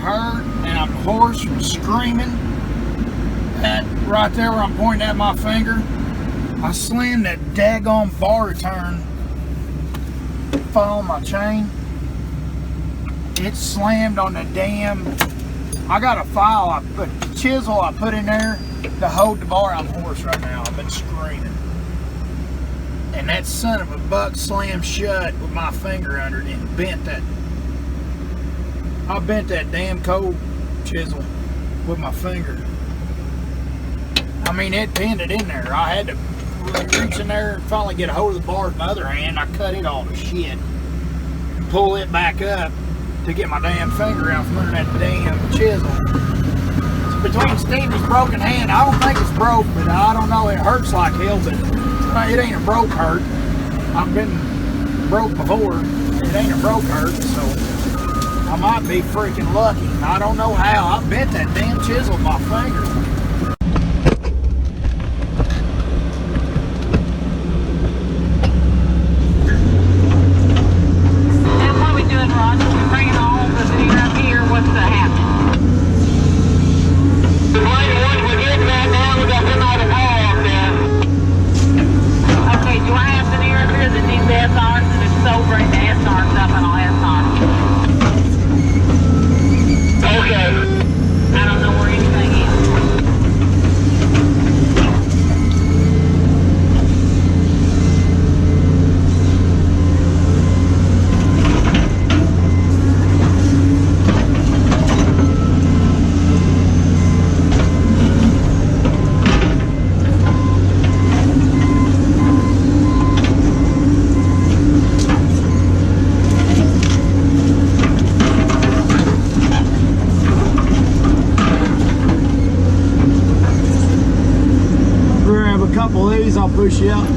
hurt and I'm hoarse from screaming. That right there where I'm pointing at my finger, I slammed that daggone bar return fell on my chain. It slammed on the damn. I got a file, a chisel I put in there to hold the bar. I'm hoarse right now. I've been screaming. And that son of a buck slammed shut with my finger under it and bent that. I bent that damn cold chisel with my finger. I mean, it pinned it in there. I had to reach in there and finally get a hold of the bar with my other hand. I cut it all to shit. Pull it back up to get my damn finger out from under that damn chisel. It's between Stevie's broken hand. I don't think it's broke, but I don't know. It hurts like hell, but it ain't a broke hurt. I've been broke before. It ain't a broke hurt, so I might be freaking lucky. I don't know how. I bent that damn chisel with my finger. I'll push you out.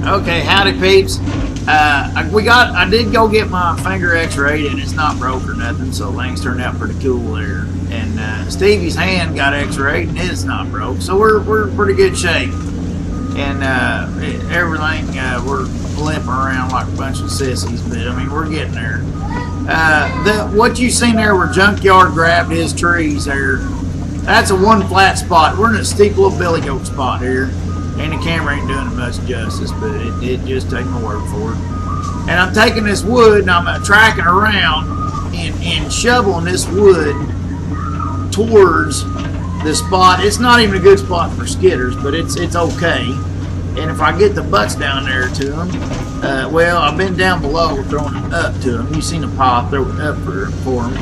Okay, howdy peeps. I did go get my finger x-rayed and it's not broke or nothing, so things turned out pretty cool there. And Stevie's hand got x-rayed and it's not broke, so we're pretty good shape. And everything, we're limping around like a bunch of sissies, but I mean, we're getting there. What you seen there where Junkyard grabbed his trees there, that's a one flat spot. We're in a steep little billy goat spot here. And the camera ain't doing it much justice, but it just take my word for it. And I'm taking this wood and I'm tracking around and shoveling this wood towards the spot. It's not even a good spot for skidders, but it's okay. And if I get the butts down there to them, well, I've been down below throwing them up to them. You've seen a pile, throw it up for them.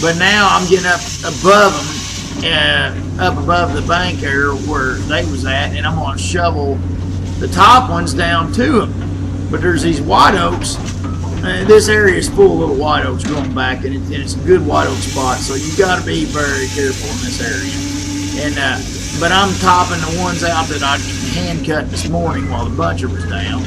But now I'm getting up above them. Up above the bank there where they was at, and I'm going to shovel the top ones down to them. But there's these white oaks. This area is full of little white oaks growing back, and it's a good white oak spot, so you got to be very careful in this area. And but I'm topping the ones out that I hand cut this morning while the butcher was down.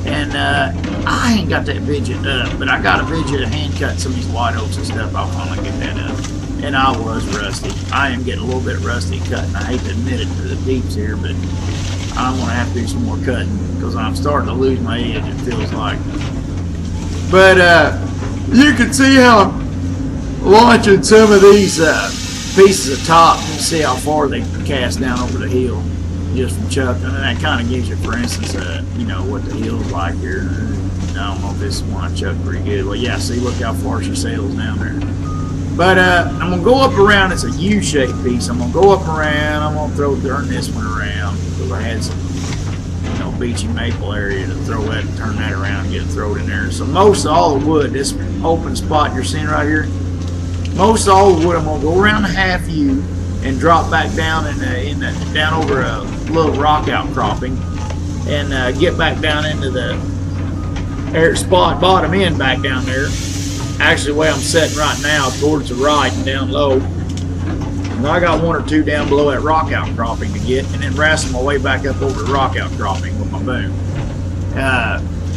And I ain't got that vidget up, but I got a vidget to hand cut some of these white oaks and stuff. I'll finally get that up. And I was rusty. I am getting a little bit rusty cutting. I hate to admit it to the peeps here, but I'm going to have to do some more cutting because I'm starting to lose my edge, it feels like. But you can see how I'm launching some of these pieces of top. You can see how far they cast down over the hill just from chucking. And that kind of gives you, for instance, you know, what the hill's like here. I don't know if this one I chucked pretty good. Well, yeah, see, look how far she sails down there. But I'm going to go up around. It's a U-shaped piece. I'm going to go up around. I'm going to turn this one around because I had some, you know, beachy maple area to throw that and turn that around and get it thrown in there. So most of all the wood, this open spot you're seeing right here, most of all the wood, I'm gonna go around the half U and drop back down down over a little rock outcropping and get back down into the air spot bottom end back down there. Actually, the way I'm sitting right now, towards the right and down low. And I got one or two down below that rock outcropping to get, and then wrestle my way back up over the rock outcropping with my boom.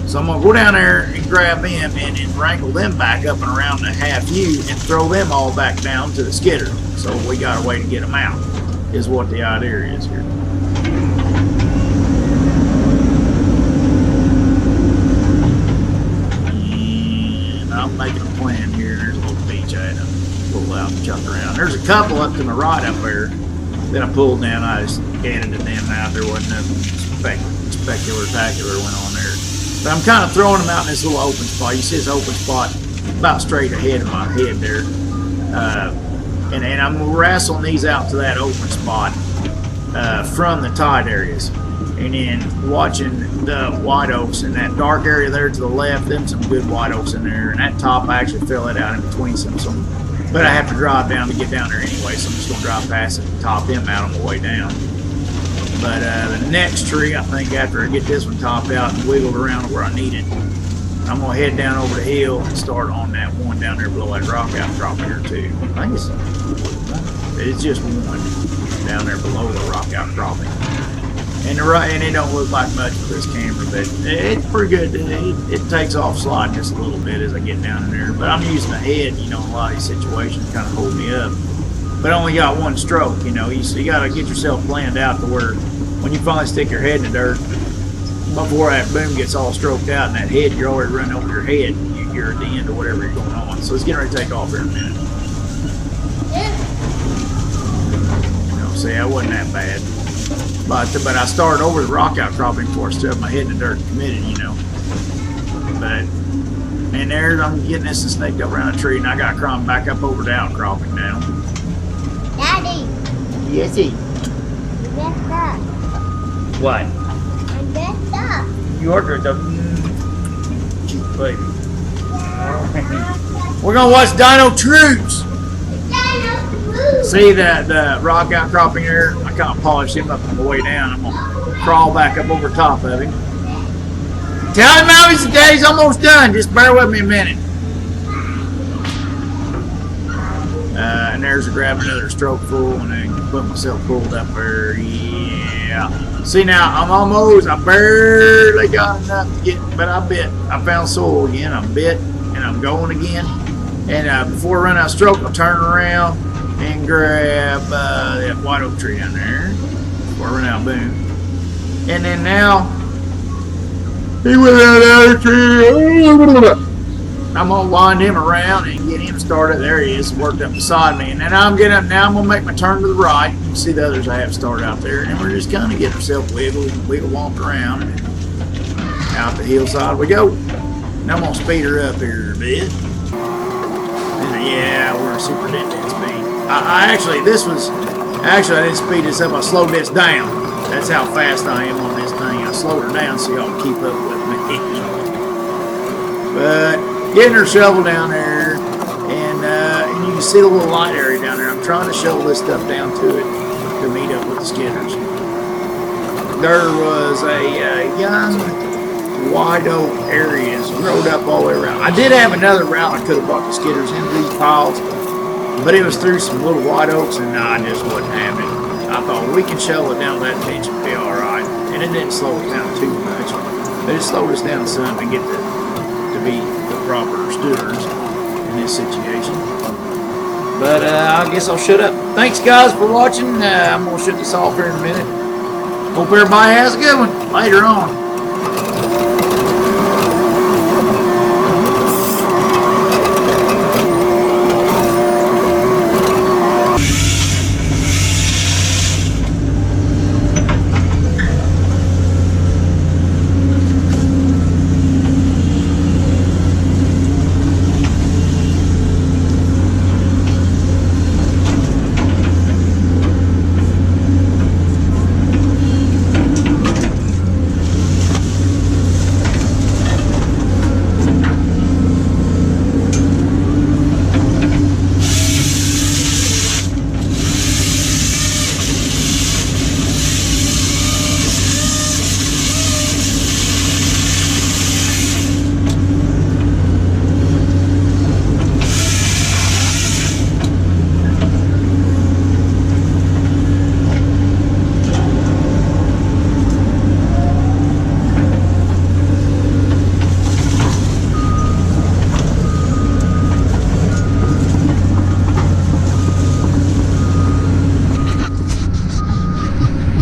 So I'm gonna go down there and grab them and then wrangle them back up and around the half U and throw them all back down to the skidder. So we got a way to get them out, is what the idea is here. And I'm making a plan here. There's a little beach I had to pull out and chuck around. There's a couple up to my right up there that I pulled down. I just added to them out. There wasn't nothing spectacular went on there. But I'm kind of throwing them out in this little open spot. You see this open spot about straight ahead of my head there. And I'm wrestling these out to that open spot from the tide areas. And then watching the white oaks in that dark area there to the left, them some good white oaks in there. And that top, I actually fill it out in between some. But I have to drive down to get down there anyway, so I'm just going to drive past it and top them out on the way down. But the next tree, I think after I get this one topped out and wiggled around where I need it, I'm going to head down over the hill and start on that one down there below that rock outcrop here too. I think it's just one down there below the rock outcropping. And it don't look like much for this camera, but it's pretty good. It takes off sliding just a little bit as I get down in there. But I'm using the head, in a lot of these situations to kind of hold me up. But I only got one stroke, so you got to get yourself planned out to where when you finally stick your head in the dirt, before that boom gets all stroked out and that head, you're already running over your head. You're at the end of whatever you're going on. So it's getting ready to take off here in a minute. See, that wasn't that bad. But I started over the rock outcropping before I stuck my head in the dirt and committed, And there I'm getting this and snaked up around a tree, and I got to climb back up over the outcropping now. Daddy. Yes, he. You messed up. What? I messed up. You ordered the cute baby. We're gonna watch Dino Troops. See the rock outcropping there? I kind of polished him up on the way down. I'm gonna crawl back up over top of him. Tell him how the day's almost done. Just bear with me a minute. And there's a grab another stroke full, and then put myself pulled up there. Yeah. See now, I barely got enough to get, but I bit. I found soil again. I bit, and I'm going again. And before I run out of stroke, I'll turn around and grab that white oak tree down there. Before I run out of boom. And then now, he went out of that tree. I'm going to wind him around and get him started. There he is, worked up beside me. And then I'm going to make my turn to the right. You can see the others I have started out there. And we're just kind of getting ourselves wiggle-womped around. And out the hillside we go. Now I'm going to speed her up here a bit. And yeah, we're super dead speed. I didn't speed this up. I slowed this down. That's how fast I am on this thing. I slowed her down so y'all can keep up with me. But getting her shovel down there, and you can see the little light area down there. I'm trying to shovel this stuff down to it to meet up with the skidders. There was a young white oak areas growed up all the way around. I did have another route I could have brought the skidders into these piles, but it was through some little white oaks, and I just wasn't having it. I thought we can shovel it down that ditch and be all right, and it didn't slow us down too much, but it slowed us down some to get to be the proper stewards in this situation. But I guess I'll shut up. Thanks guys for watching. I'm gonna shut this off here in a minute. Hope everybody has a good one. Later on.